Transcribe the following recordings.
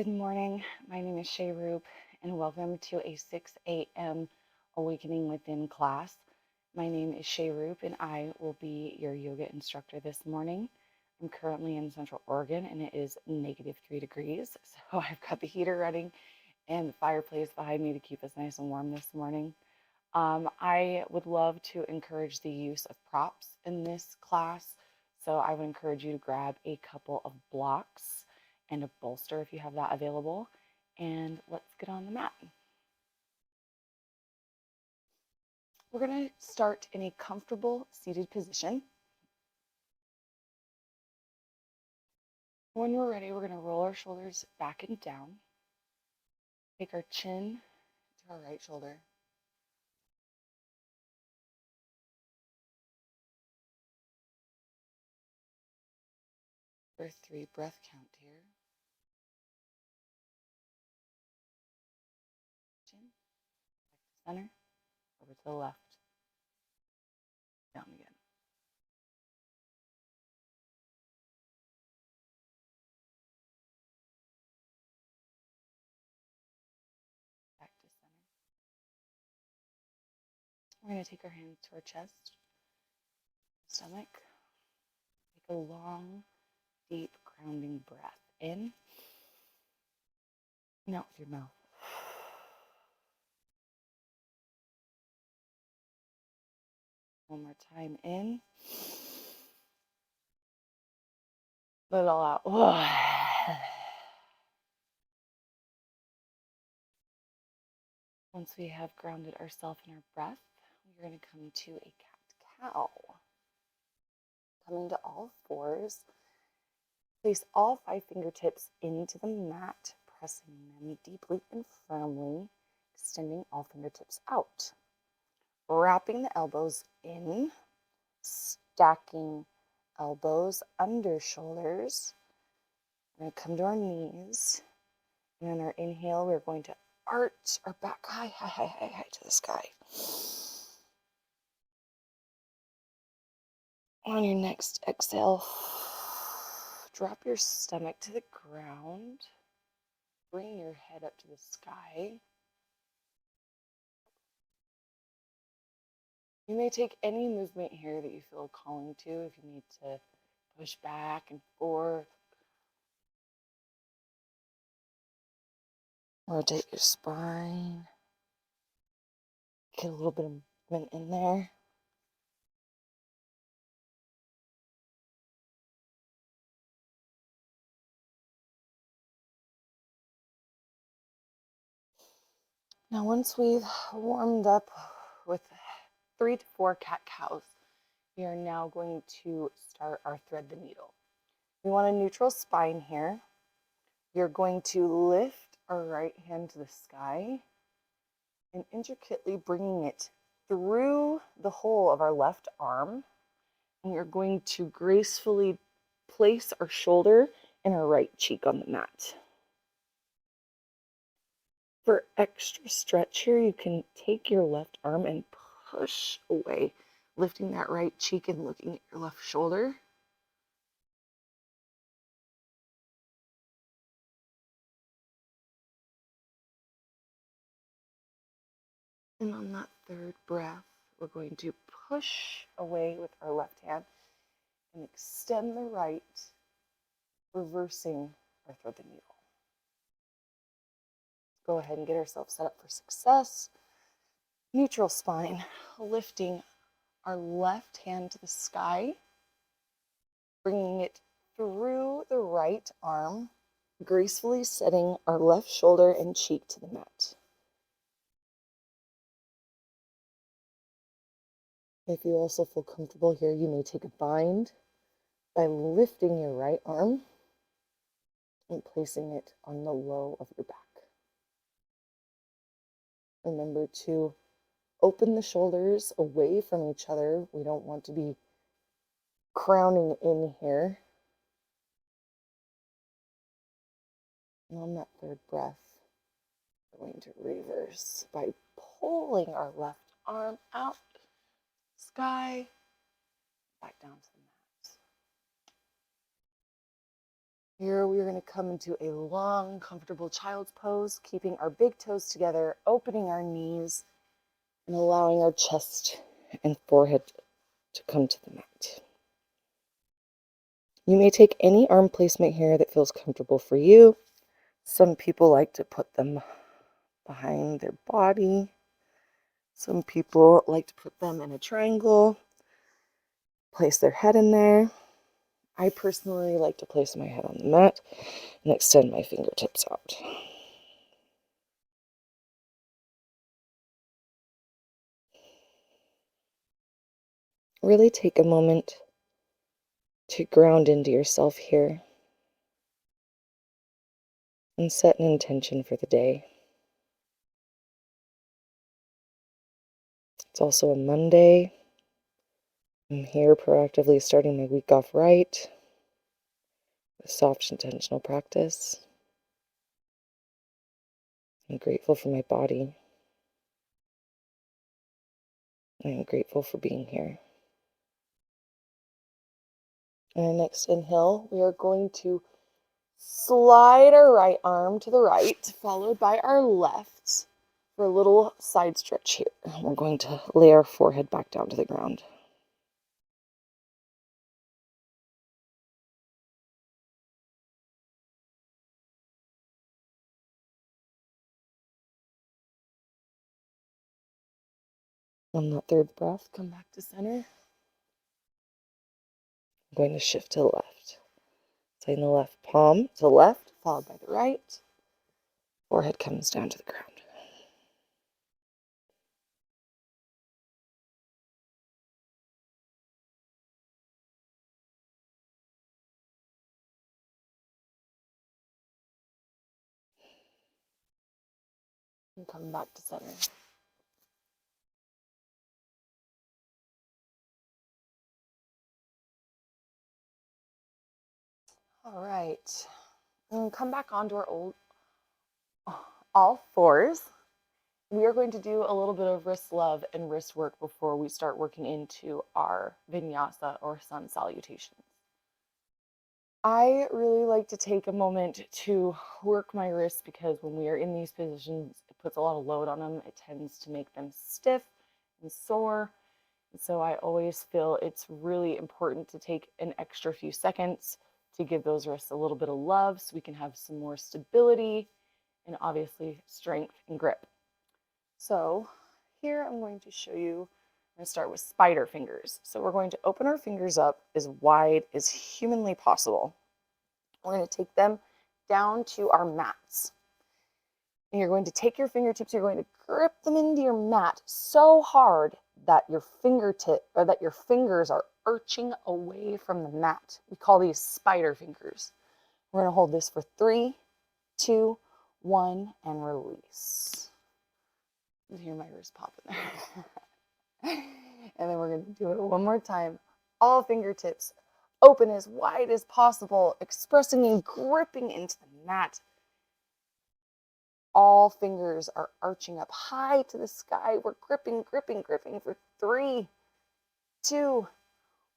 Good morning. My name is Shay Roop, and welcome to a 6 a.m. Awakening Within class. My name is Shay Roop, and I will be your yoga instructor this morning. I'm currently in Central Oregon, and it is -3 degrees, so I've got the heater running and the fireplace behind me to keep us nice and warm this morning. I would love to encourage the use of props in this class, so I would encourage you to grab a couple of blocks and a bolster if you have that available, and let's get on the mat. We're going to start in a comfortable seated position. When we're ready, we're going to roll our shoulders back and down, take our chin to our right shoulder, for 3 breath count here. Chin, back to center, over to the left, down again. Back to center. We're going to take our hands to our chest, stomach. Take a long, deep, grounding breath in and out with your mouth. One more time in. Let it all out. Once we have grounded ourselves in our breath, we're going to come to a cat-cow. Coming to all fours, place all 5 fingertips into the mat, pressing them deeply and firmly, extending all fingertips out. Wrapping the elbows in, stacking elbows under shoulders. We're going to come to our knees, and on our inhale, we're going to arch our back high to the sky. On your next exhale, drop your stomach to the ground. Bring your head up to the sky. You may take any movement here that you feel a calling to. If you need to push back and forth, rotate your spine, get a little bit of movement in there. Now, once we've warmed up with 3 to 4 cat-cows, we are now going to start our thread the needle. We want a neutral spine here. You're going to lift our right hand to the sky and intricately bringing it through the hole of our left arm. And we're going to gracefully place our shoulder and our right cheek on the mat. For extra stretch here, you can take your left arm and push away, lifting that right cheek and looking at your left shoulder. And on that third breath, we're going to push away with our left hand and extend the right, reversing our thread the needle. Go ahead and get ourselves set up for success. Neutral spine, lifting our left hand to the sky, bringing it through the right arm, gracefully setting our left shoulder and cheek to the mat. If you also feel comfortable here, you may take a bind by lifting your right arm and placing it on the low of your back. Remember to open the shoulders away from each other. We don't want to be crowning in here. And on that third breath, we're going to reverse by pulling our left arm out, sky, back down to the mat. Here we are going to come into a long, comfortable child's pose, keeping our big toes together, opening our knees, and allowing our chest and forehead to come to the mat. You may take any arm placement here that feels comfortable for you. Some people like to put them behind their body. Some people like to put them in a triangle, place their head in there. I personally like to place my head on the mat and extend my fingertips out. Really take a moment to ground into yourself here and set an intention for the day. It's also a Monday. I'm here proactively starting my week off right with soft, intentional practice. I'm grateful for my body. I am grateful for being here. And our next inhale, we are going to slide our right arm to the right, followed by our left for a little side stretch here. We're going to lay our forehead back down to the ground. On that third breath, come back to center. I'm going to shift to the left. Taking the left palm to the left, followed by the right. Forehead comes down to the ground. And come back to center. All right. And come back onto our all fours. We are going to do a little bit of wrist love and wrist work before we start working into our vinyasa or sun salutations. I really like to take a moment to work my wrists because when we are in these positions, it puts a lot of load on them. It tends to make them stiff and sore. And so I always feel it's really important to take an extra few seconds to give those wrists a little bit of love so we can have some more stability and obviously strength and grip. So here I'm going to show you, I'm going to start with spider fingers. So we're going to open our fingers up as wide as humanly possible. We're going to take them down to our mats. And you're going to take your fingertips, you're going to grip them into your mat so hard that your fingers are arching away from the mat. We call these spider fingers. We're going to hold this for 3, 2, 1, and release. You hear my wrist popping there. And then we're going to do it one more time. All fingertips open as wide as possible, expressing and gripping into the mat. All fingers are arching up high to the sky. We're gripping, gripping, gripping for 3, 2,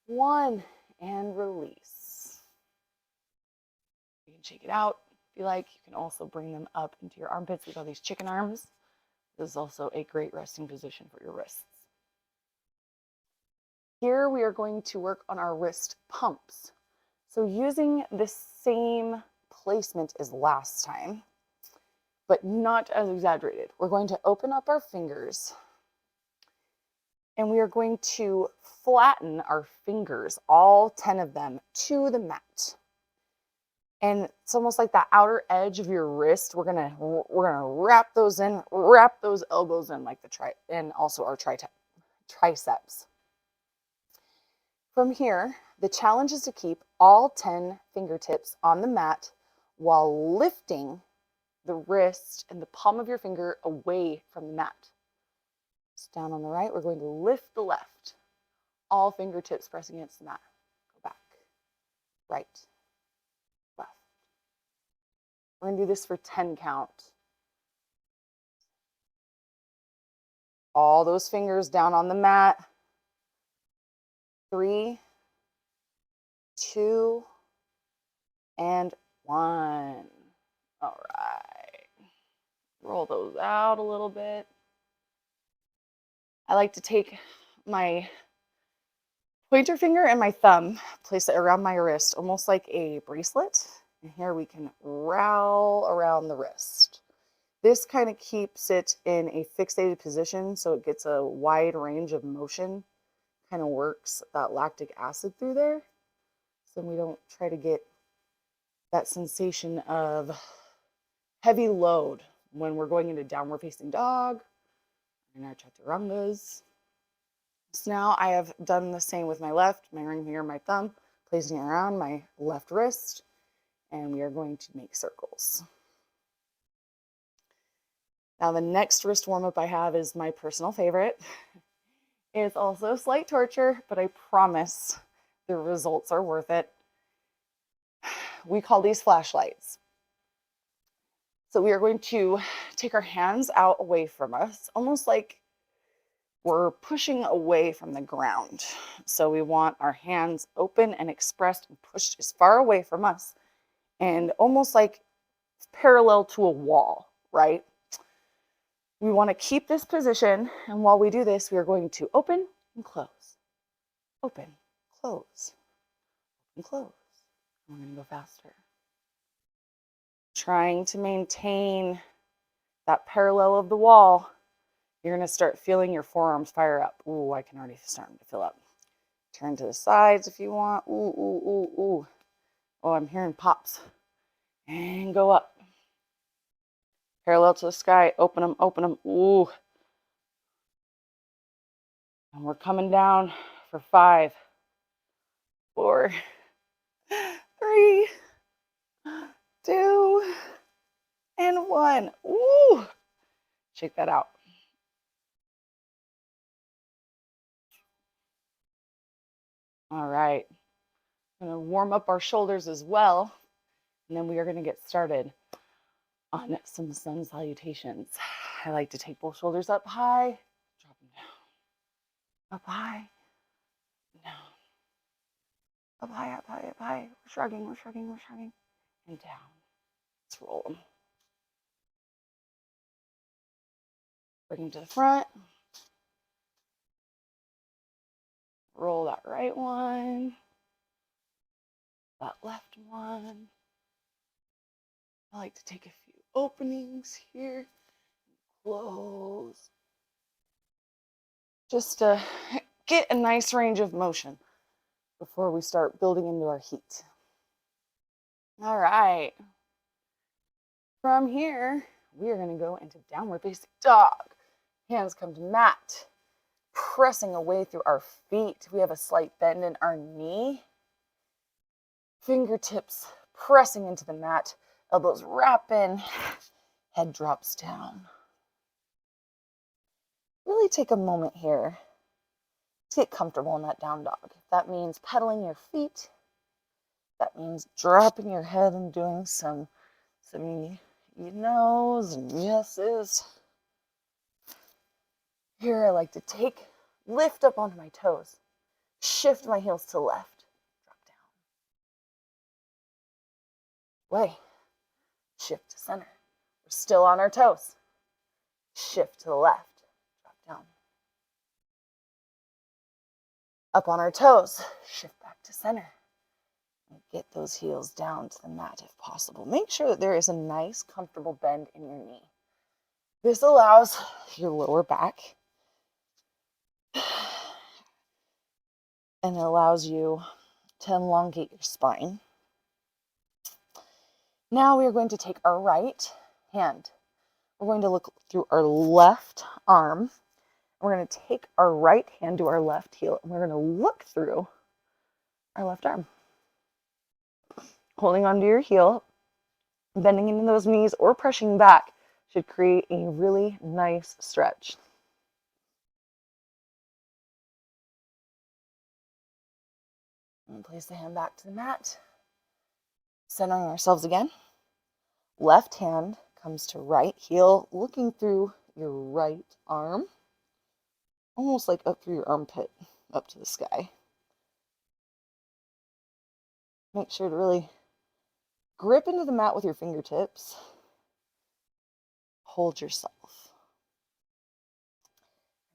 1, and release. You can shake it out if you like. You can also bring them up into your armpits. We call these chicken arms. This is also a great resting position for your wrists. Here we are going to work on our wrist pumps. So using the same placement as last time, but not as exaggerated. We're going to open up our fingers and we are going to flatten our fingers, all 10 of them, to the mat. And it's almost like that outer edge of your wrist. We're gonna wrap those in, wrap those elbows in like and also our triceps. From here, the challenge is to keep all 10 fingertips on the mat while lifting the wrist and the palm of your finger away from the mat. So down on the right, we're going to lift the left. All fingertips pressing against the mat. Go back. Right. Left. We're going to do this for 10 count. All those fingers down on the mat. 3, 2, and 1. All right. Roll those out a little bit. I like to take my pointer finger and my thumb, place it around my wrist, almost like a bracelet. And here we can roll around the wrist. This kind of keeps it in a fixated position so it gets a wide range of motion, kind of works that lactic acid through there. So we don't try to get that sensation of heavy load when we're going into downward facing dog and our chaturangas. So now I have done the same with my left, my ring finger, my thumb, placing it around my left wrist, and we are going to make circles. Now the next wrist warm-up I have is my personal favorite. It's also slight torture, but I promise the results are worth it. We call these flashlights. So we are going to take our hands out away from us, almost like we're pushing away from the ground. So we want our hands open and expressed and pushed as far away from us and almost like parallel to a wall, right? We want to keep this position, and while we do this, we are going to open and close, open, close, and close. We're going to go faster. Trying to maintain that parallel of the wall. You're going to start feeling your forearms fire up. Ooh, I can already start to fill up. Turn to the sides if you want. Ooh, ooh, ooh, ooh. Oh, I'm hearing pops. And go up. Parallel to the sky. Open them, open them. Ooh. And we're coming down for 5, 4, 3, 2, and 1. Ooh. Shake that out. All right. I'm going to warm up our shoulders as well. And then we are going to get started on some sun salutations. I like to take both shoulders up high, drop them down. Up high, down. Up high, up high, up high. We're shrugging, we're shrugging, we're shrugging. And down. Let's roll them. Bring them to the front. Roll that right one. That left one. I like to take a few openings here. Close. Just to get a nice range of motion before we start building into our heat. All right. From here, we are going to go into downward facing dog. Hands come to mat, pressing away through our feet. We have a slight bend in our knee. Fingertips pressing into the mat, elbows wrap in, head drops down. Really take a moment here to get comfortable in that down dog. If that means pedaling your feet, that means dropping your head and doing some no's and yeses. Here I like to lift up onto my toes, shift my heels to the left, drop down. Way, shift to center. We're still on our toes. Shift to the left, drop down. Up on our toes, shift back to center. And get those heels down to the mat if possible. Make sure that there is a nice, comfortable bend in your knee. This allows your lower back and it allows you to elongate your spine. Now we are going to take our right hand. We're going to look through our left arm. We're going to take our right hand to our left heel and we're going to look through our left arm. Holding onto your heel, bending into those knees or pressing back should create a really nice stretch. And place the hand back to the mat. Centering ourselves again. Left hand comes to right heel, looking through your right arm. Almost like up through your armpit, up to the sky. Make sure to really grip into the mat with your fingertips. Hold yourself.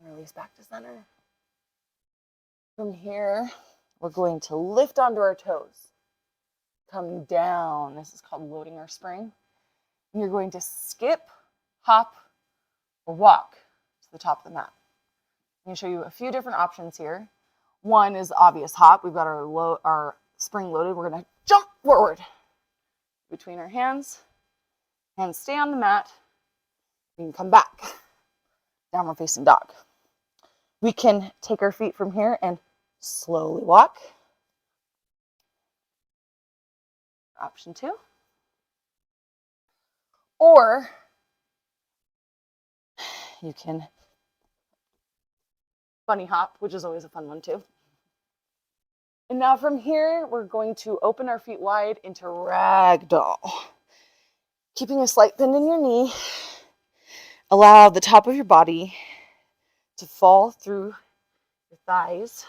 Release back to center. From here, we're going to lift onto our toes. Come down. This is called loading our spring. And you're going to skip, hop, or walk to the top of the mat. I'm going to show you a few different options here. One is the obvious hop. We've got our spring loaded. We're going to jump forward between our hands. Hands stay on the mat. We can come back. Downward facing dog. We can take our feet from here and slowly walk. Option 2. Or you can bunny hop, which is always a fun one too. And now from here, we're going to open our feet wide into ragdoll. Keeping a slight bend in your knee. Allow the top of your body to fall through your thighs.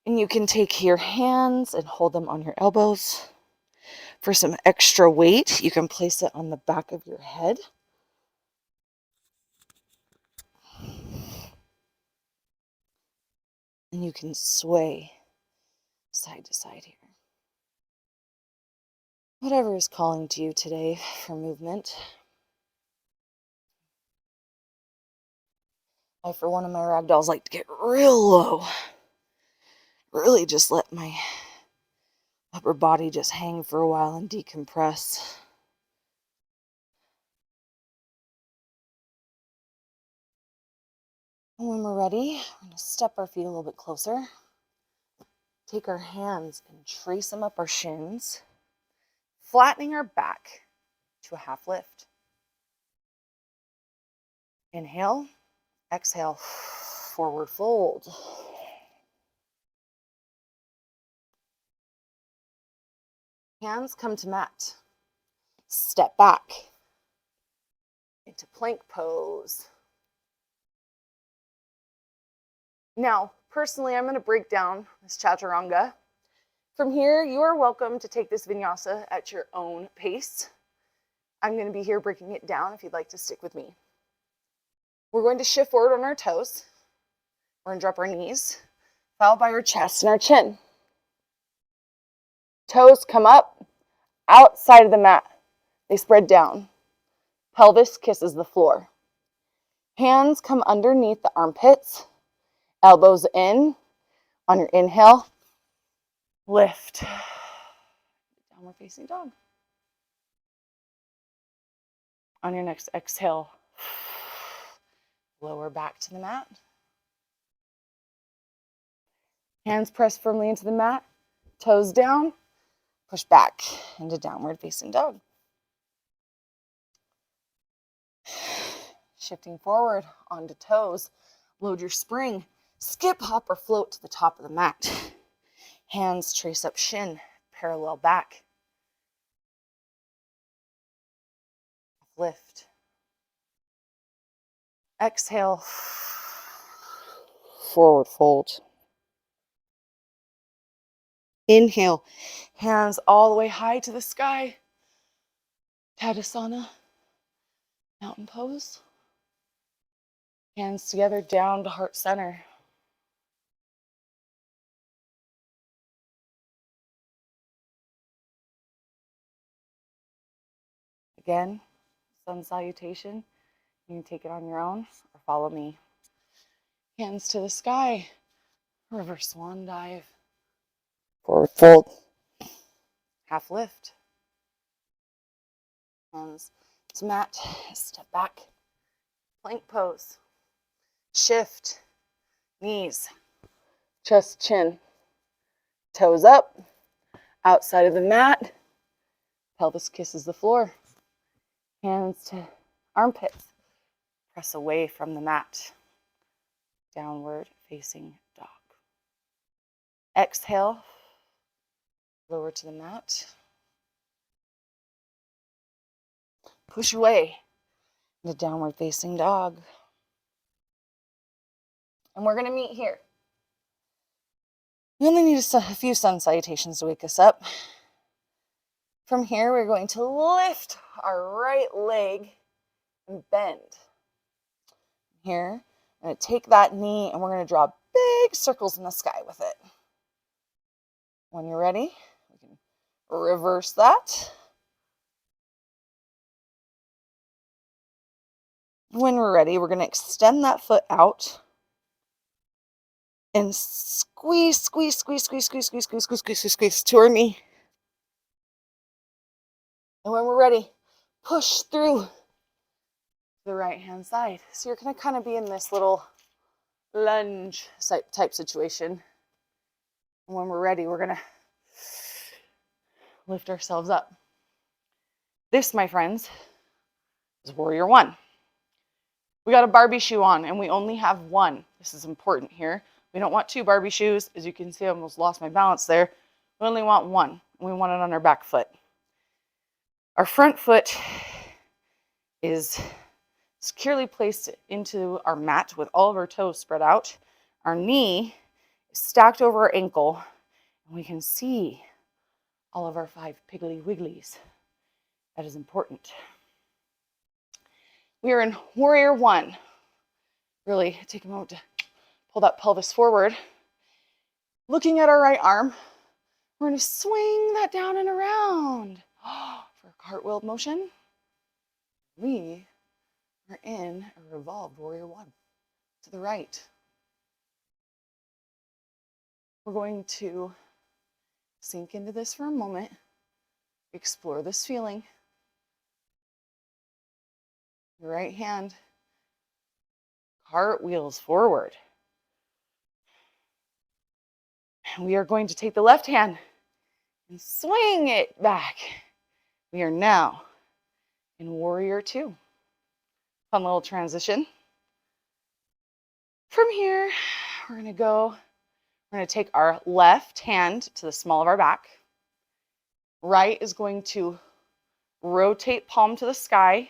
And you can take your hands and hold them on your elbows. For some extra weight, you can place it on the back of your head. And you can sway side to side here. Whatever is calling to you today for movement. I, for one of my ragdolls, like to get real low. Really just let my upper body just hang for a while and decompress. And when we're ready, we're going to step our feet a little bit closer. Take our hands and trace them up our shins, flattening our back to a half lift. Inhale, exhale, forward fold. Hands come to mat. Step back into plank pose. Now, personally, I'm going to break down this chaturanga. From here, you are welcome to take this vinyasa at your own pace. I'm going to be here breaking it down if you'd like to stick with me. We're going to shift forward on our toes. We're going to drop our knees, followed by our chest and our chin. Toes come up, outside of the mat. They spread down. Pelvis kisses the floor. Hands come underneath the armpits. Elbows in. On your inhale, lift. Downward facing dog. On your next exhale, lower back to the mat. Hands press firmly into the mat. Toes down. Push back into downward facing dog. Shifting forward onto toes. Load your spring. Skip, hop, or float to the top of the mat. Hands trace up shin, parallel back. Lift. Exhale. Forward fold. Inhale. Hands all the way high to the sky. Tadasana. Mountain pose. Hands together down to heart center. Again, sun salutation. You can take it on your own or follow me. Hands to the sky. Reverse swan dive. Forward fold. Half lift. Hands to mat. Step back. Plank pose. Shift. Knees. Chest, chin. Toes up. Outside of the mat. Pelvis kisses the floor. Hands to armpits. Press away from the mat. Downward facing dog. Exhale. Lower to the mat. Push away into downward facing dog. And we're going to meet here. We only need a few sun salutations to wake us up. From here, we're going to lift our right leg and bend. Here, I'm going to take that knee and we're going to draw big circles in the sky with it. When you're ready, we can reverse that. When we're ready, we're going to extend that foot out and squeeze, squeeze, squeeze, squeeze, squeeze, squeeze, squeeze, squeeze, squeeze, squeeze, squeeze to our knee. And when we're ready, push through the right hand side. So you're going to kind of be in this little lunge type situation. And when we're ready, we're going to lift ourselves up. This, my friends, is warrior one. We got a Barbie shoe on and we only have one. This is important here. We don't want two Barbie shoes. As you can see, I almost lost my balance there. We only want one, and we want it on our back foot. Our front foot is securely placed into our mat with all of our toes spread out. Our knee is stacked over our ankle, and we can see all of our 5 piggly wigglies. That is important. We are in warrior one. Really take a moment to pull that pelvis forward. Looking at our right arm, we're going to swing that down and around. For a cartwheel motion, we are in a revolved warrior one. To the right. We're going to sink into this for a moment, explore this feeling. Your right hand cartwheels forward. And we are going to take the left hand and swing it back. We are now in warrior two. Fun little transition. From here, we're going to take our left hand to the small of our back. Right is going to rotate palm to the sky.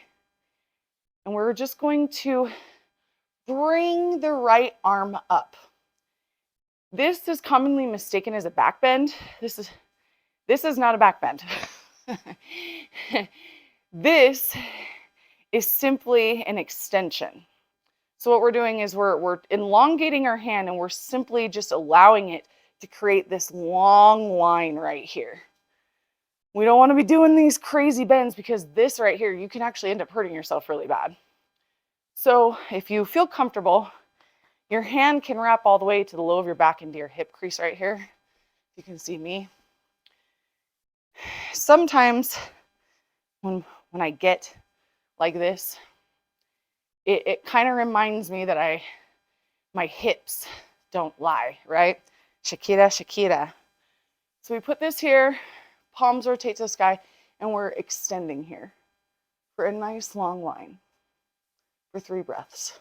And we're just going to bring the right arm up. This is commonly mistaken as a back bend. This is not a back bend. This is simply an extension. So what we're doing is we're elongating our hand and we're simply just allowing it to create this long line right here. We don't want to be doing these crazy bends because this right here, you can actually end up hurting yourself really bad. So if you feel comfortable, your hand can wrap all the way to the low of your back into your hip crease right here. You can see me. Sometimes when I get like this, it kind of reminds me that my hips don't lie, right? Shakira, Shakira. So we put this here, palms rotate to the sky, and we're extending here for a nice long line for 3 breaths.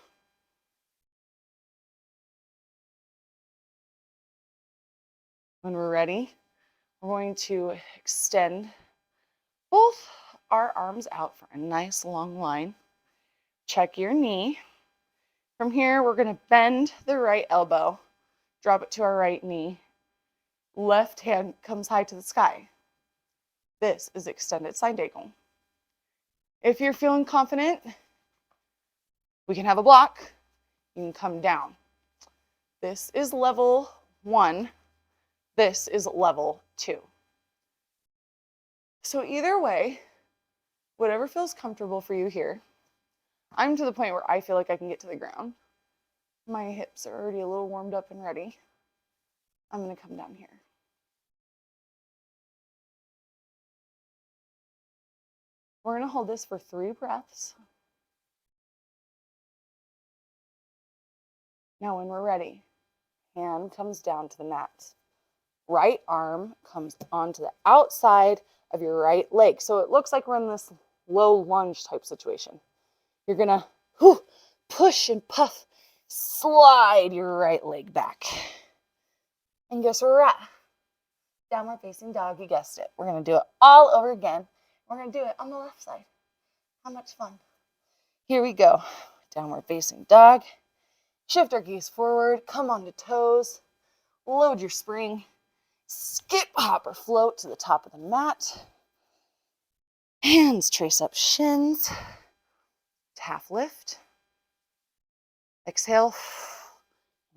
When we're ready, we're going to extend both our arms out for a nice long line. Check your knee. From here, we're going to bend the right elbow, drop it to our right knee. Left hand comes high to the sky. This is extended side angle. If you're feeling confident, we can have a block. You can come down. This is level 1. This is level 2. So either way, whatever feels comfortable for you here. I'm to the point where I feel like I can get to the ground. My hips are already a little warmed up and ready. I'm going to come down here. We're going to hold this for 3 breaths. Now when we're ready, hand comes down to the mat. Right arm comes onto the outside of your right leg. So it looks like we're in this low lunge type situation. You're going to push and puff, slide your right leg back. And guess where we're at? Downward facing dog, you guessed it. We're going to do it all over again. We're going to do it on the left side. How much fun. Here we go. Downward facing dog. Shift our gaze forward. Come onto toes. Load your spring. Skip, hop, or float to the top of the mat. Hands trace up shins. Half lift. Exhale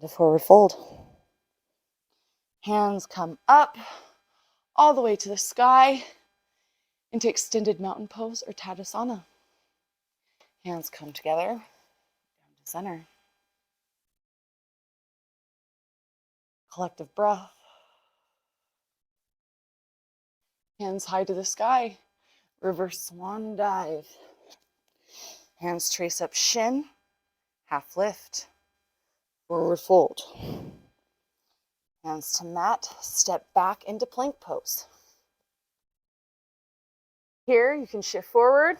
to forward fold. Hands come up all the way to the sky into extended mountain pose or Tadasana. Hands come together, down to center. Collective breath. Hands high to the sky, reverse swan dive. Hands trace up shin, half lift, forward fold. Hands to mat, step back into plank pose. Here you can shift forward,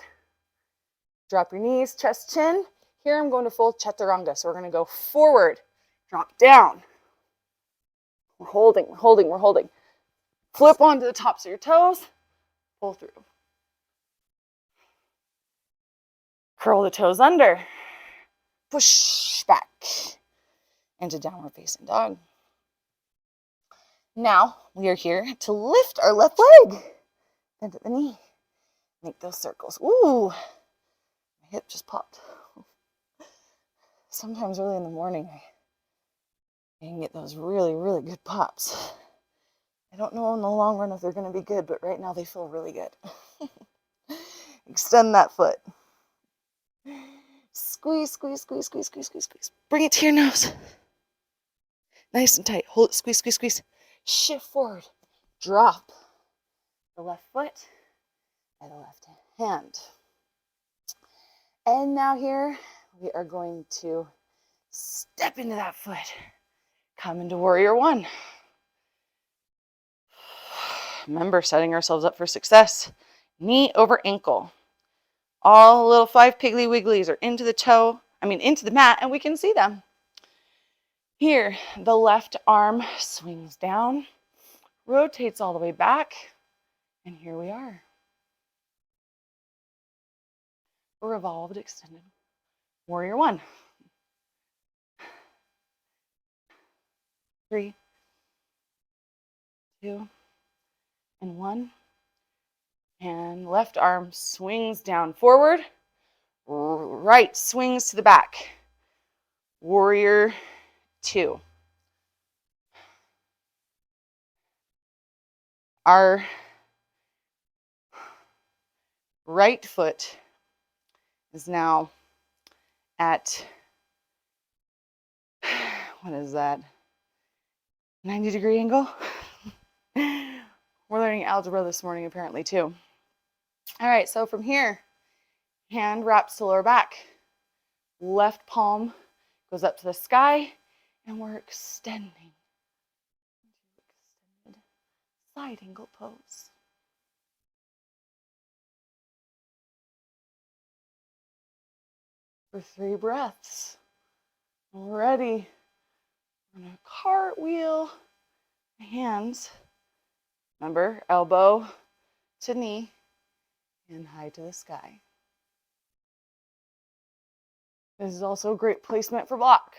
drop your knees, chest, chin. Here I'm going to full chaturanga, so we're going to go forward, drop down. We're holding, we're holding, we're holding. Flip onto the tops of your toes, pull through. Curl the toes under, push back into downward facing dog. Now we are here to lift our left leg, bend at the knee, make those circles. Ooh, my hip just popped. Sometimes early in the morning, I can get those really, really good pops. I don't know in the long run if they're going to be good, but right now they feel really good. Extend that foot. Squeeze, squeeze, squeeze, squeeze, squeeze, squeeze, squeeze. Bring it to your nose. Nice and tight. Hold it, squeeze, squeeze, squeeze. Shift forward. Drop the left foot and the left hand. And now here, we are going to step into that foot. Come into warrior one. Remember, setting ourselves up for success. Knee over ankle. All little 5 piggly wigglies are into the mat, and we can see them. Here, the left arm swings down, rotates all the way back, and here we are. Revolved, extended. Warrior one. 3, 2, and 1. And left arm swings down forward. Right swings to the back. Warrior 2. Our right foot is now at, what is that? 90-degree angle? We're learning algebra this morning apparently too. All right, so from here, hand wraps to lower back. Left palm goes up to the sky, and we're extending. Extended side angle pose. For 3 breaths. Ready. I'm gonna cartwheel my hands. Remember, elbow to knee and high to the sky. This is also a great placement for block.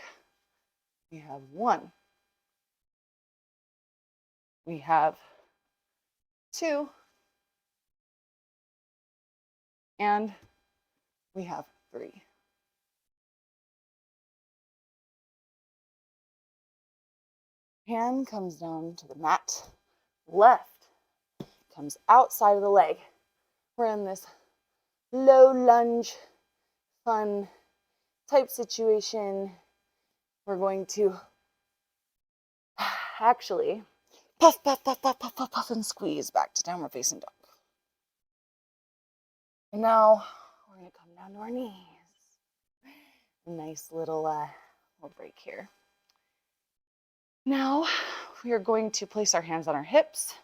We have 1. We have 2. And we have 3. Hand comes down to the mat. Left comes outside of the leg. We're in this low lunge, fun type situation. We're going to actually puff, puff, puff, puff, puff, puff, puff, and squeeze back to downward facing dog. And now we're going to come down to our knees. Nice little break here. Now we are going to place our hands on our hips.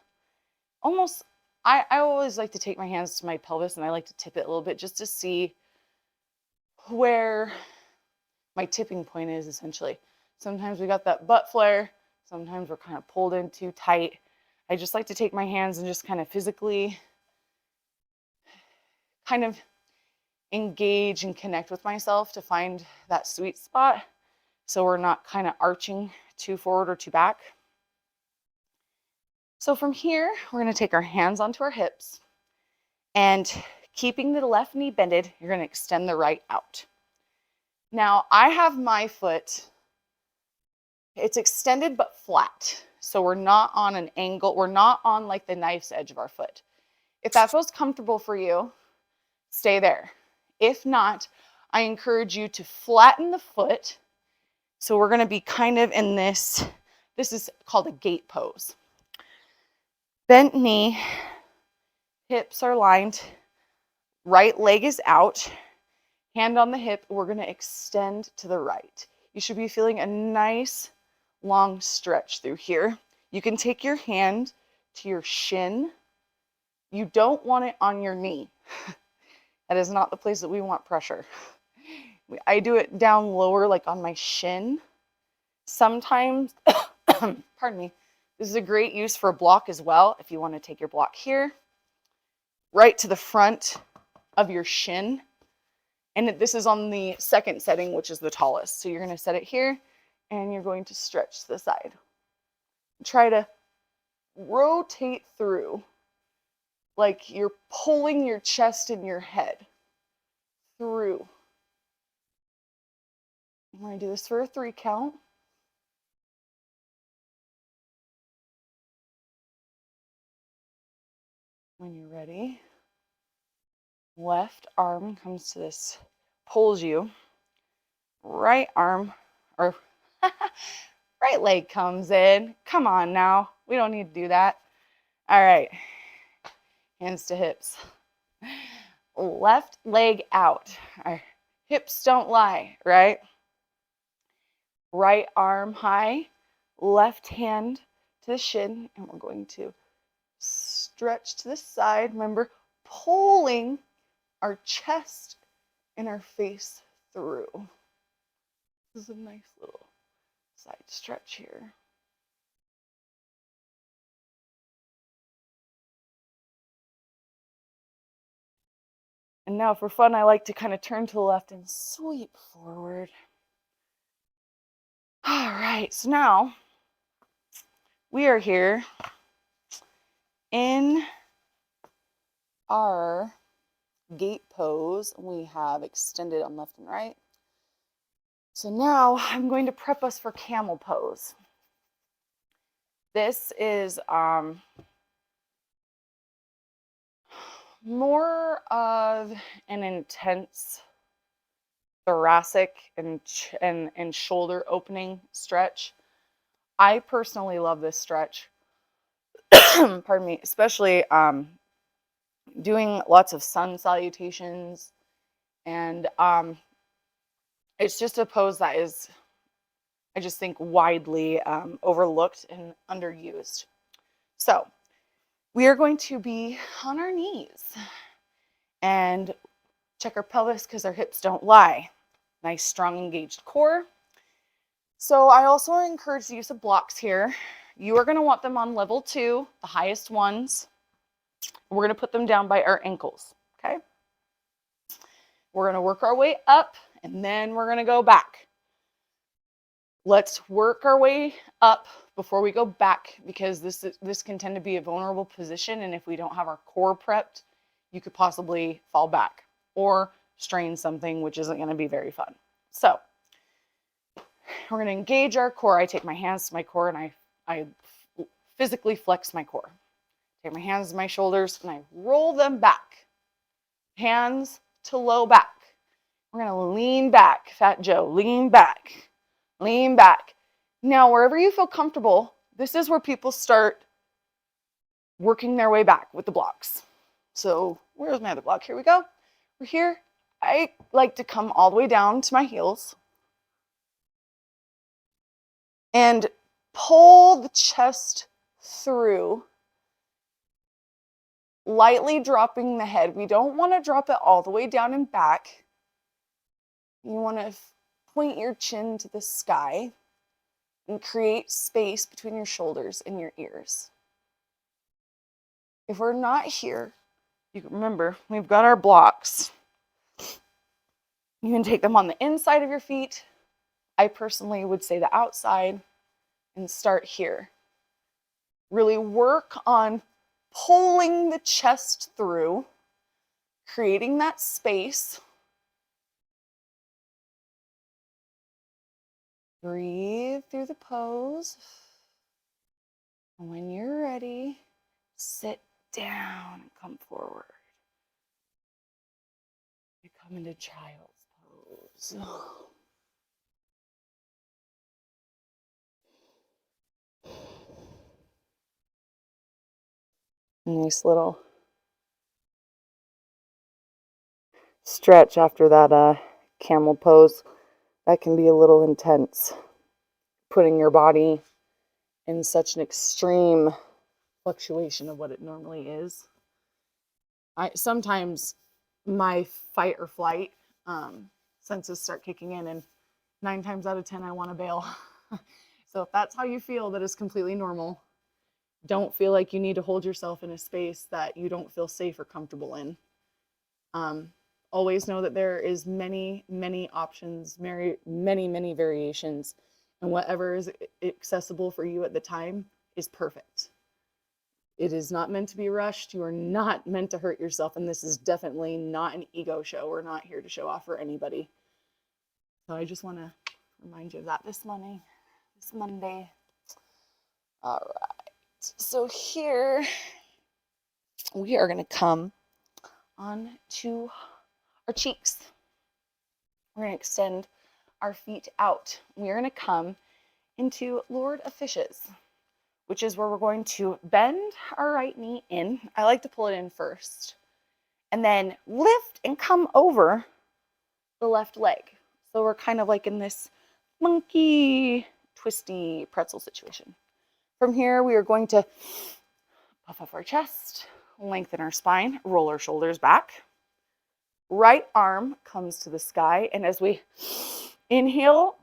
I always like to take my hands to my pelvis, and I like to tip it a little bit just to see where my tipping point is, essentially. Sometimes we got that butt flare. Sometimes we're kind of pulled in too tight. I just like to take my hands and just kind of physically kind of engage and connect with myself to find that sweet spot, so we're not kind of arching too forward or too back. So from here, we're going to take our hands onto our hips, And keeping the left knee bended, you're going to extend the right out. Now, I have my foot, it's extended but flat. So we're not on an angle, we're not on like the knife's edge of our foot. If that feels comfortable for you, stay there. If not, I encourage you to flatten the foot. So we're going to be kind of in this is called a gate pose. Bent knee, hips are lined, right leg is out, hand on the hip, we're going to extend to the right. You should be feeling a nice long stretch through here. You can take your hand to your shin. You don't want it on your knee. That is not the place that we want pressure. I do it down lower, like on my shin. Sometimes, pardon me, this is a great use for a block as well. If you want to take your block here, right to the front of your shin. And this is on the second setting, which is the tallest. So you're going to set it here, and you're going to stretch to the side. Try to rotate through, like you're pulling your chest and your head through. I'm going to do this for a 3 count. When you're ready, left arm comes to this, pulls you. Right arm, or right leg comes in. Come on now. We don't need to do that. All right. Hands to hips. Left leg out. Our hips don't lie, right? Right arm high, left hand to the shin, and we're going to stretch to the side. Remember, pulling our chest and our face through. This is a nice little side stretch here. And now for fun, I like to kind of turn to the left and sweep forward. All right, so now we are here in our gate pose. We have extended on left and right. So now I'm going to prep us for camel pose. This is more of an intense thoracic and shoulder opening stretch. I personally love this stretch. Pardon me, especially doing lots of sun salutations, and it's just a pose that is, I just think, widely overlooked and underused. So we are going to be on our knees and check our pelvis because our hips don't lie. Nice, strong, engaged core. So I also encourage the use of blocks here. You are going to want them on level 2, the highest ones. We're going to put them down by our ankles, okay? We're going to work our way up, and then we're going to go back. Let's work our way up before we go back, because this can tend to be a vulnerable position, and if we don't have our core prepped, you could possibly fall back or strain something, which isn't going to be very fun. So we're going to engage our core. I take my hands to my core, and I physically flex my core. Take my hands to my shoulders, and I roll them back. Hands to low back. We're going to lean back. Fat Joe, lean back. Lean back. Now, wherever you feel comfortable, this is where people start working their way back with the blocks. So where's my other block? Here we go. We're here. I like to come all the way down to my heels and pull the chest through, lightly dropping the head. We don't want to drop it all the way down and back. You want to point your chin to the sky and create space between your shoulders and your ears. If we're not here, you can remember, we've got our blocks. You can take them on the inside of your feet. I personally would say the outside, and start here. Really work on pulling the chest through, creating that space. Breathe through the pose. And when you're ready, sit down and come forward. You come into child's pose. Nice little stretch after that camel pose. That can be a little intense, putting your body in such an extreme fluctuation of what it normally is. Sometimes my fight or flight senses start kicking in, and 9 times out of 10 I want to bail. So if that's how you feel, that is completely normal. Don't feel like you need to hold yourself in a space that you don't feel safe or comfortable in. Always know that there is many options, many variations, and whatever is accessible for you at the time is perfect. It is not meant to be rushed. You are not meant to hurt yourself, and this is definitely not an ego show. We're not here to show off for anybody. So I just want to remind you of that this morning, this Monday. All right. So here we are going to come on to our cheeks. We're going to extend our feet out. We're going to come into Lord of Fishes, which is where we're going to bend our right knee in. I like to pull it in first, and then lift and come over the left leg. So we're kind of like in this monkey, twisty pretzel situation. From here, we are going to puff up our chest, lengthen our spine, roll our shoulders back. Right arm comes to the sky, and as we inhale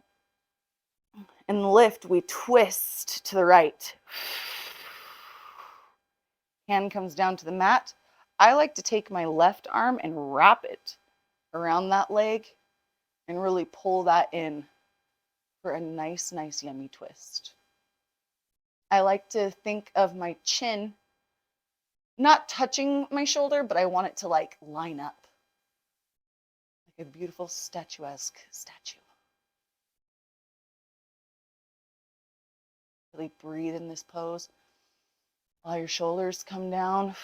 and lift, we twist to the right. Hand comes down to the mat. I like to take my left arm and wrap it around that leg and really pull that in for a nice yummy twist. I like to think of my chin not touching my shoulder, but I want it to like line up like a beautiful statuesque statue. Really breathe in this pose. While your shoulders come down,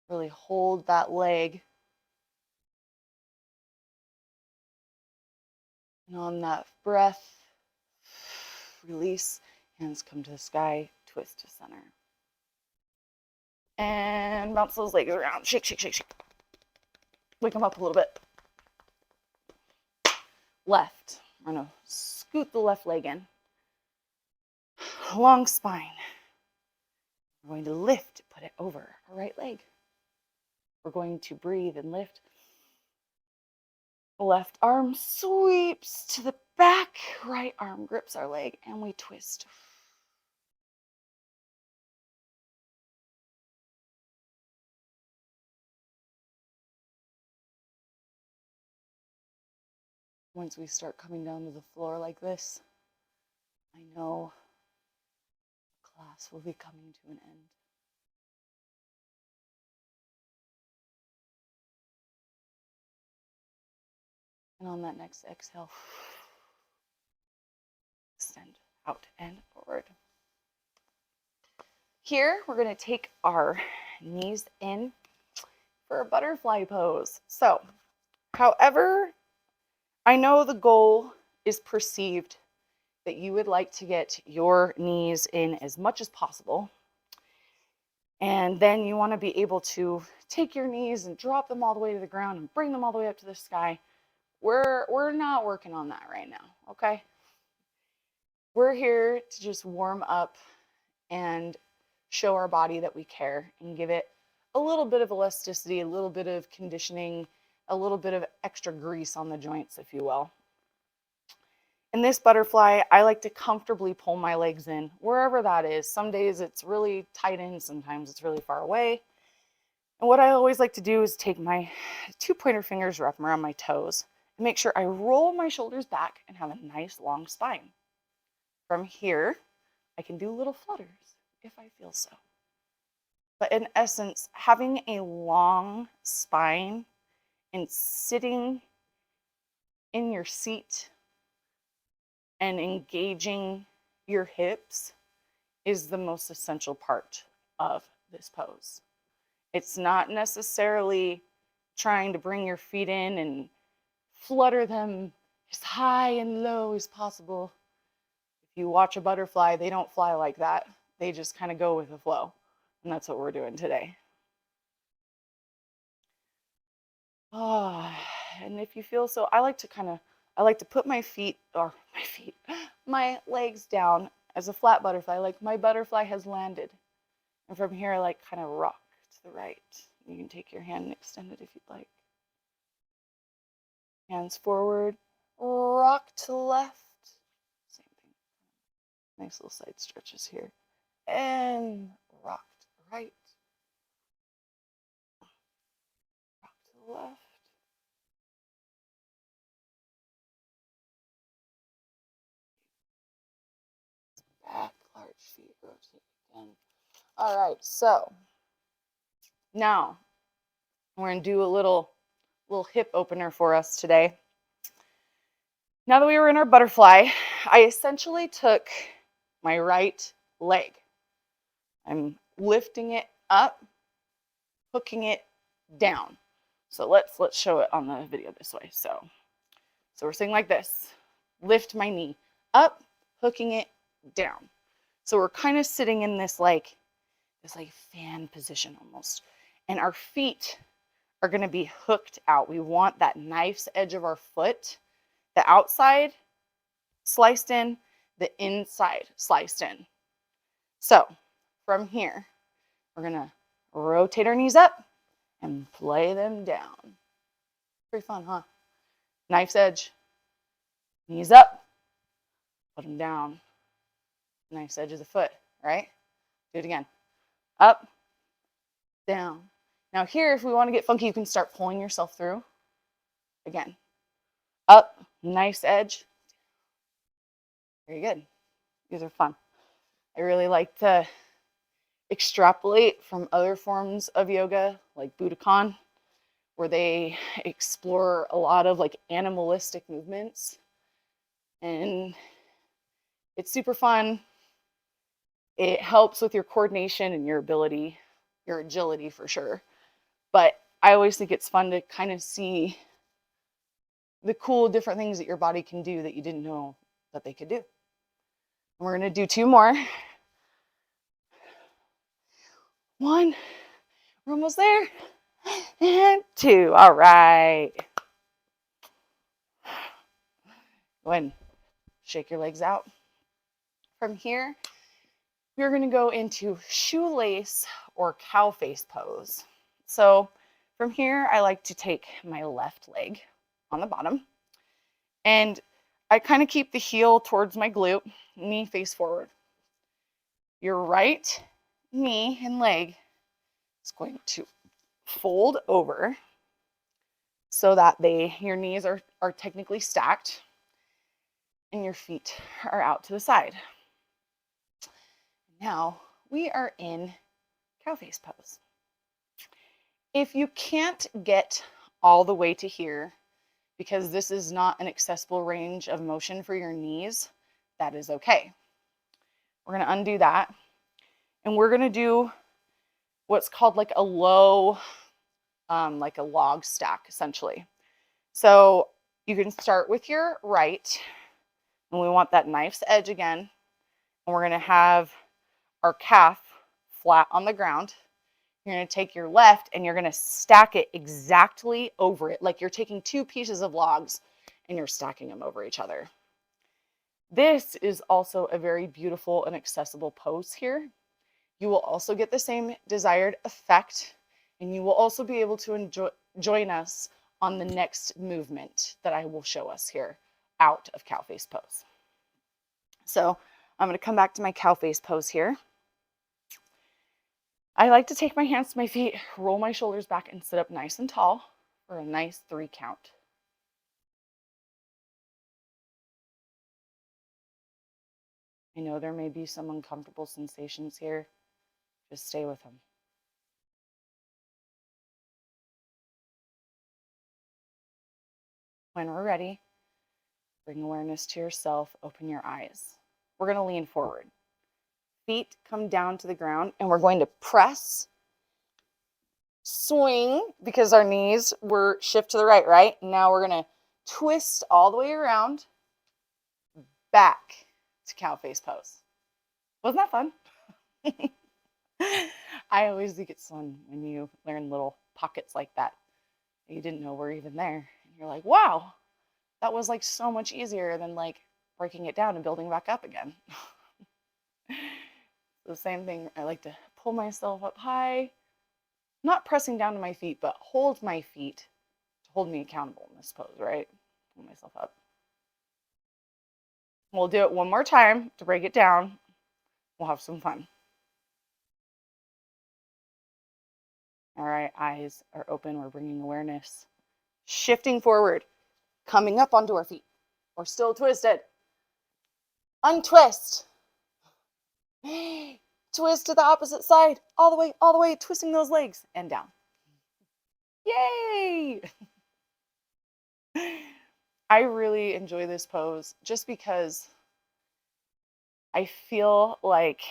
really hold that leg. And on that breath, release, hands come to the sky, twist to center. And bounce those legs around, shake. Wake them up a little bit. Left, I'm gonna scoot the left leg in. Long spine. We're going to lift, put it over our right leg. We're going to breathe and lift. Left arm sweeps to the back, right arm grips our leg, and we twist. Once we start coming down to the floor like this, I know class will be coming to an end. And on that next exhale, extend out and forward. Here, we're going to take our knees in for a butterfly pose. So, however, I know the goal is perceived that you would like to get your knees in as much as possible. And then you want to be able to take your knees and drop them all the way to the ground and bring them all the way up to the sky. We're not working on that right now, okay? We're here to just warm up and show our body that we care and give it a little bit of elasticity, a little bit of conditioning, a little bit of extra grease on the joints, if you will. In this butterfly, I like to comfortably pull my legs in, wherever that is. Some days it's really tight in, sometimes it's really far away. And what I always like to do is take my 2 pointer fingers, wrap them around my toes, and make sure I roll my shoulders back and have a nice long spine. From here, I can do little flutters if I feel so. But in essence, having a long spine and sitting in your seat and engaging your hips is the most essential part of this pose. It's not necessarily trying to bring your feet in and flutter them as high and low as possible. If you watch a butterfly, they don't fly like that. They just kind of go with the flow. And that's what we're doing today. And if you feel so, I like to put my my legs down as a flat butterfly, like my butterfly has landed. And from here, I like kind of rock to the right. You can take your hand and extend it if you'd like. Hands forward, rock to the left. Same thing. Nice little side stretches here. And rock to the right. Rock to the left. Back, large feet, rotate again. All right, so now we're gonna do a little hip opener for us today. Now that we were in our butterfly, I essentially took my right leg. I'm lifting it up, hooking it down. So let's show it on the video this way. So we're saying like this, lift my knee up, hooking it down. So we're kind of sitting in this like fan position almost. And our feet are going to be hooked out. We want that knife's edge of our foot, the outside sliced in, the inside sliced in. So from here, we're going to rotate our knees up and play them down. Pretty fun, huh? Knife's edge, knees up, put them down. Knife's edge of the foot, right? Do it again. Up, down. Now here, if we want to get funky, you can start pulling yourself through. Again. Up, nice edge. Very good. These are fun. I really like to extrapolate from other forms of yoga, like Budokan, where they explore a lot of like animalistic movements. And it's super fun. It helps with your coordination and your ability, your agility for sure. But I always think it's fun to kind of see the cool different things that your body can do that you didn't know that they could do. And we're going to do 2 more. 1, we're almost there. And 2, all right. Go ahead and shake your legs out. From here, we're going to go into shoelace or cow face pose. So from here, I like to take my left leg on the bottom, and I kind of keep the heel towards my glute, knee face forward. Your right knee and leg is going to fold over so that your knees are technically stacked and your feet are out to the side. Now we are in cow face pose. If you can't get all the way to here because this is not an accessible range of motion for your knees, that is okay. We're going to undo that, and we're going to do what's called like a low, like a log stack essentially. So you can start with your right, and we want that knife's edge again, and we're going to have our calf flat on the ground. You're going to take your left and you're going to stack it exactly over it, like you're taking 2 pieces of logs and you're stacking them over each other. This is also a very beautiful and accessible pose here. You will also get the same desired effect, and you will also be able to join us on the next movement that I will show us here out of cow face pose. So I'm going to come back to my cow face pose here. I like to take my hands to my feet, roll my shoulders back, and sit up nice and tall for a nice 3 count. I know there may be some uncomfortable sensations here. Just stay with them. When we're ready, bring awareness to yourself, open your eyes. We're going to lean forward. Feet come down to the ground, and we're going to press, swing, because our knees were shift to the right, right? Now we're going to twist all the way around, back to cow face pose. Wasn't that fun? I always think it's fun when you learn little pockets like that you didn't know were even there. And you're like, wow, that was like so much easier than like breaking it down and building back up again. The same thing, I like to pull myself up high, not pressing down to my feet, but hold my feet to hold me accountable in this pose, right? Pull myself up. We'll do it one more time to break it down. We'll have some fun. All right, eyes are open. We're bringing awareness. Shifting forward, coming up onto our feet. We're still twisted. Untwist. Twist to the opposite side. All the way, twisting those legs and down. Yay! I really enjoy this pose just because I feel like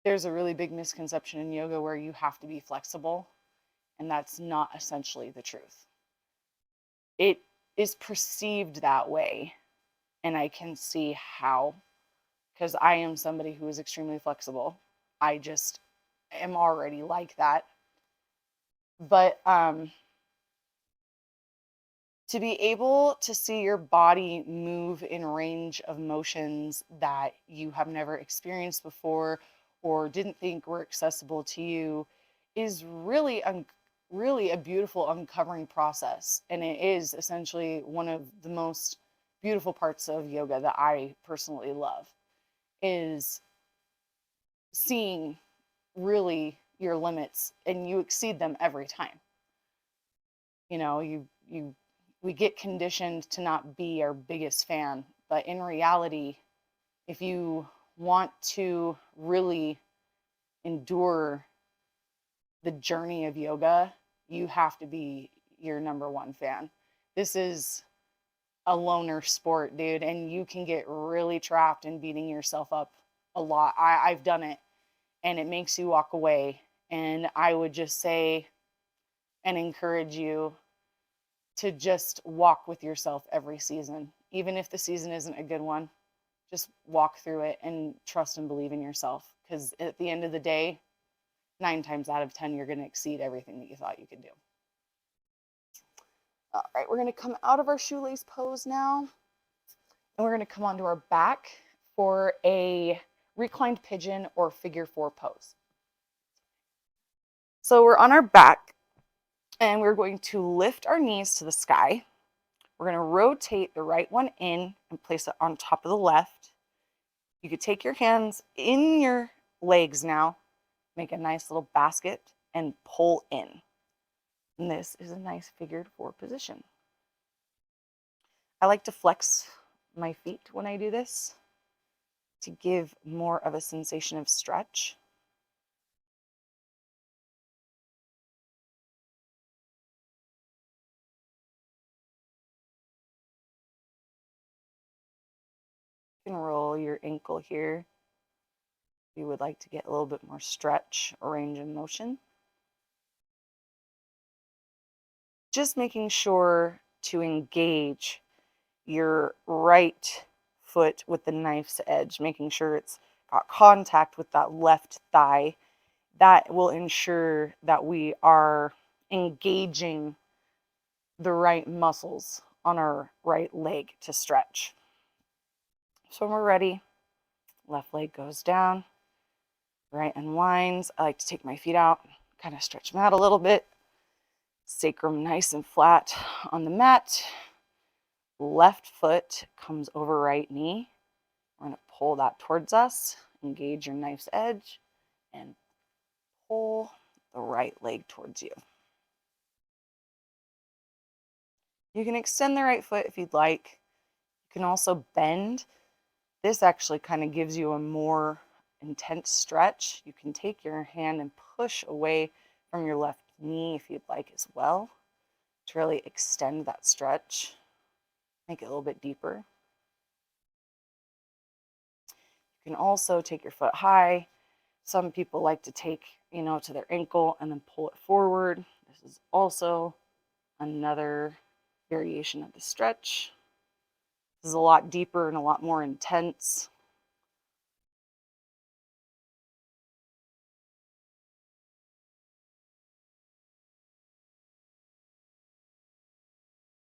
there's a really big misconception in yoga where you have to be flexible, and that's not essentially the truth. It is perceived that way, and I can see how, because I am somebody who is extremely flexible. I just am already like that. But to be able to see your body move in range of motions that you have never experienced before or didn't think were accessible to you is really a beautiful uncovering process. And it is essentially one of the most beautiful parts of yoga that I personally love, is seeing really your limits, and you exceed them every time. You know, we get conditioned to not be our biggest fan, but in reality, if you want to really endure the journey of yoga, you have to be your number one fan. This is a loner sport, dude, and you can get really trapped in beating yourself up a lot. I've done it, and it makes you walk away. And I would just say and encourage you to just walk with yourself every season. Even if the season isn't a good one, just walk through it and trust and believe in yourself. Because at the end of the day, 9 times out of 10, you're going to exceed everything that you thought you could do. All right, we're going to come out of our shoelace pose now. And we're going to come onto our back for a reclined pigeon or figure 4 pose. So we're on our back, and we're going to lift our knees to the sky. We're going to rotate the right one in and place it on top of the left. You could take your hands in your legs now, make a nice little basket, and pull in. And this is a nice figure 4 position. I like to flex my feet when I do this to give more of a sensation of stretch. You can roll your ankle here if you would like to get a little bit more stretch or range of motion. Just making sure to engage your right foot with the knife's edge, making sure it's got contact with that left thigh. That will ensure that we are engaging the right muscles on our right leg to stretch. So when we're ready, left leg goes down, right unwinds. I like to take my feet out, kind of stretch them out a little bit. Sacrum nice and flat on the mat. Left foot comes over right knee. We're going to pull that towards us, engage your knife's edge, and pull the right leg towards you. You can extend the right foot if you'd like. You can also bend. This actually kind of gives you a more intense stretch. You can take your hand and push away from your left knee if you'd like as well, to really extend that stretch, make it a little bit deeper. You can also take your foot high. Some people like to take, to their ankle and then pull it forward. This is also another variation of the stretch. This is a lot deeper and a lot more intense.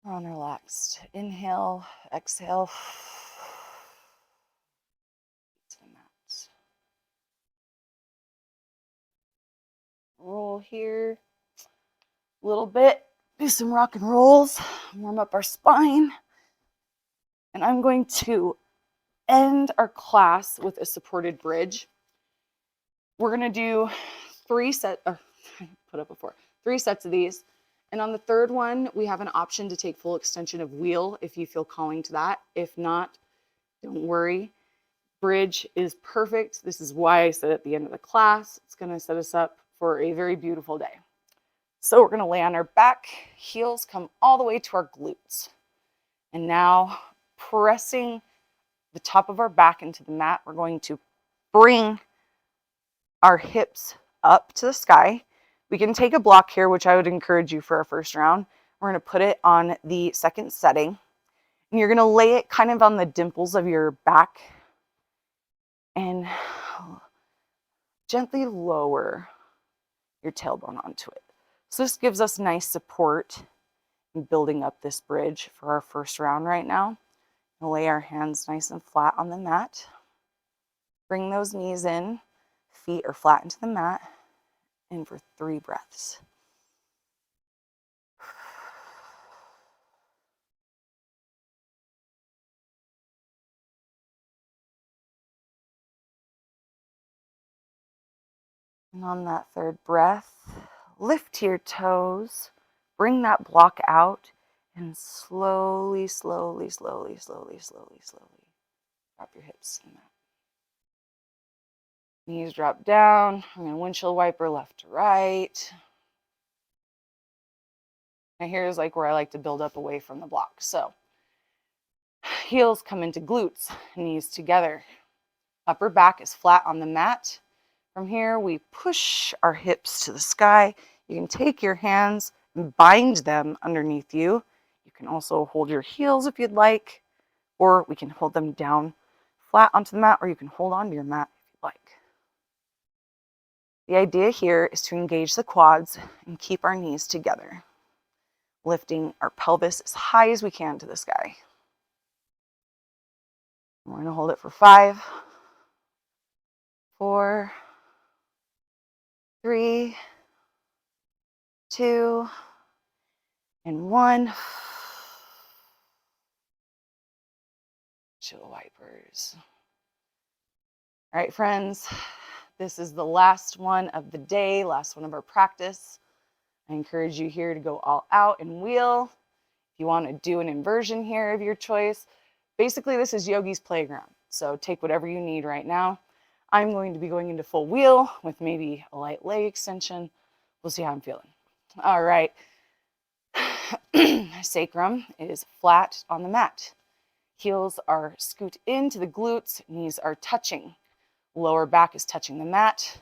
Unrelaxed. Inhale, exhale. To the mat. Roll here a little bit. Do some rock and rolls. Warm up our spine. And I'm going to end our class with a supported bridge. We're going to do three sets of these. And on the third one, we have an option to take full extension of wheel if you feel calling to that. If not, don't worry. Bridge is perfect. This is why I said at the end of the class, it's going to set us up for a very beautiful day. So we're going to lay on our back, heels come all the way to our glutes. And now pressing the top of our back into the mat, we're going to bring our hips up to the sky. We can take a block here, which I would encourage you for our first round. We're going to put it on the second setting. And you're going to lay it kind of on the dimples of your back and gently lower your tailbone onto it. So this gives us nice support in building up this bridge for our first round right now. We'll lay our hands nice and flat on the mat. Bring those knees in, feet are flat into the mat, and for 3 breaths. And on that third breath, lift your toes, bring that block out, and slowly, slowly, slowly, slowly, slowly, slowly drop your hips in that. Knees drop down. I'm going to windshield wiper left to right. And here's like where I like to build up away from the block. So heels come into glutes, knees together. Upper back is flat on the mat. From here, we push our hips to the sky. You can take your hands and bind them underneath you. You can also hold your heels if you'd like, or we can hold them down flat onto the mat, or you can hold onto your mat if you'd like. The idea here is to engage the quads and keep our knees together, lifting our pelvis as high as we can to the sky. We're going to hold it for 5, 4, 3, 2, and 1. Chill wipers. All right, friends, this is the last one of the day, last one of our practice. I encourage you here to go all out and wheel. If you want to do an inversion here of your choice, basically this is yogi's playground. So take whatever you need right now. I'm going to be going into full wheel with maybe a light leg extension. We'll see how I'm feeling. All right. Sacrum is flat on the mat. Heels are scoot into the glutes, knees are touching. Lower back is touching the mat.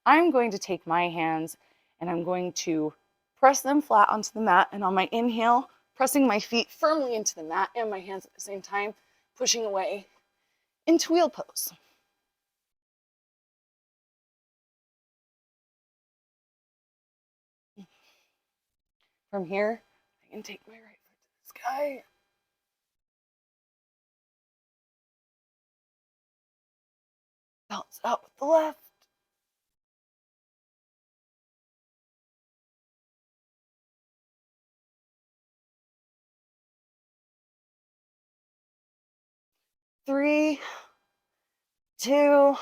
I'm going to take my hands and I'm going to press them flat onto the mat, and on my inhale, pressing my feet firmly into the mat and my hands at the same time, pushing away into wheel pose. From here, I can take my right foot to the sky. Bounce out with the left. Three, 2,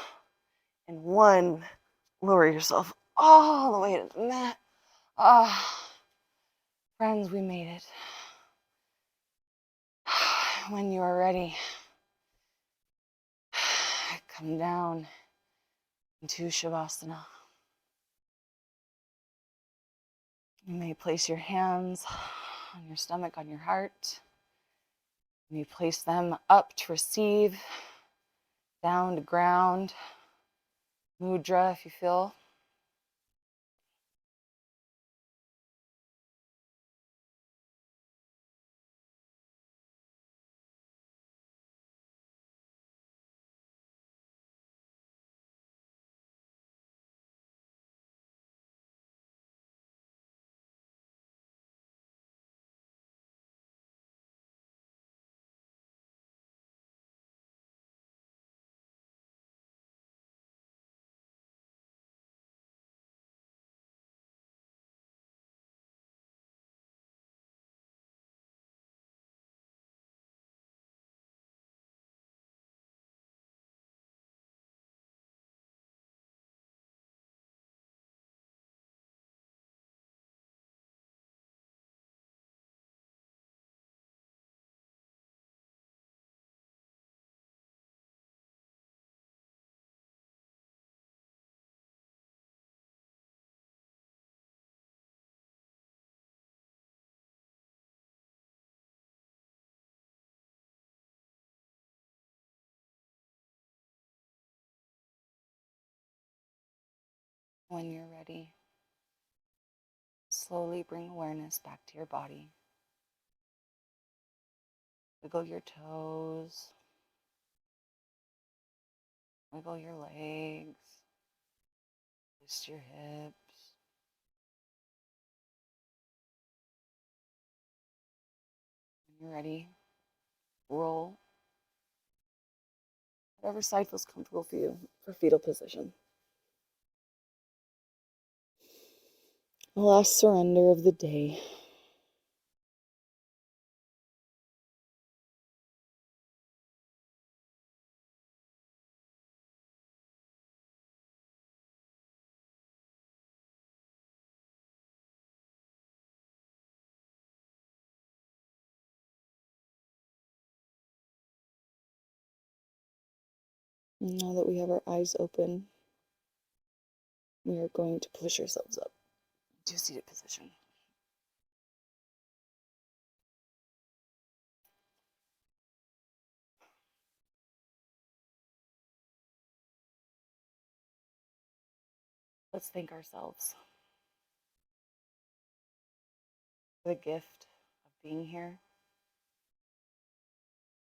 and 1. Lower yourself all the way to the mat. Friends, we made it. When you are ready, come down into Shavasana. You may place your hands on your stomach, on your heart. You may place them up to receive, down to ground, mudra if you feel. When you're ready, slowly bring awareness back to your body. Wiggle your toes, wiggle your legs, twist your hips. When you're ready, roll whatever side feels comfortable for you for fetal position. The last surrender of the day. Now that we have our eyes open, we are going to push ourselves up to seated position. Let's thank ourselves for the gift of being here,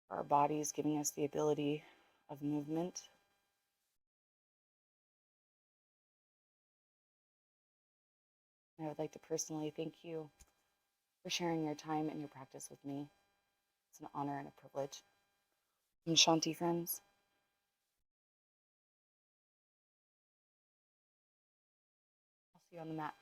for our bodies giving us the ability of movement. And I would like to personally thank you for sharing your time and your practice with me. It's an honor and a privilege. And Shanti, friends. I'll see you on the mat.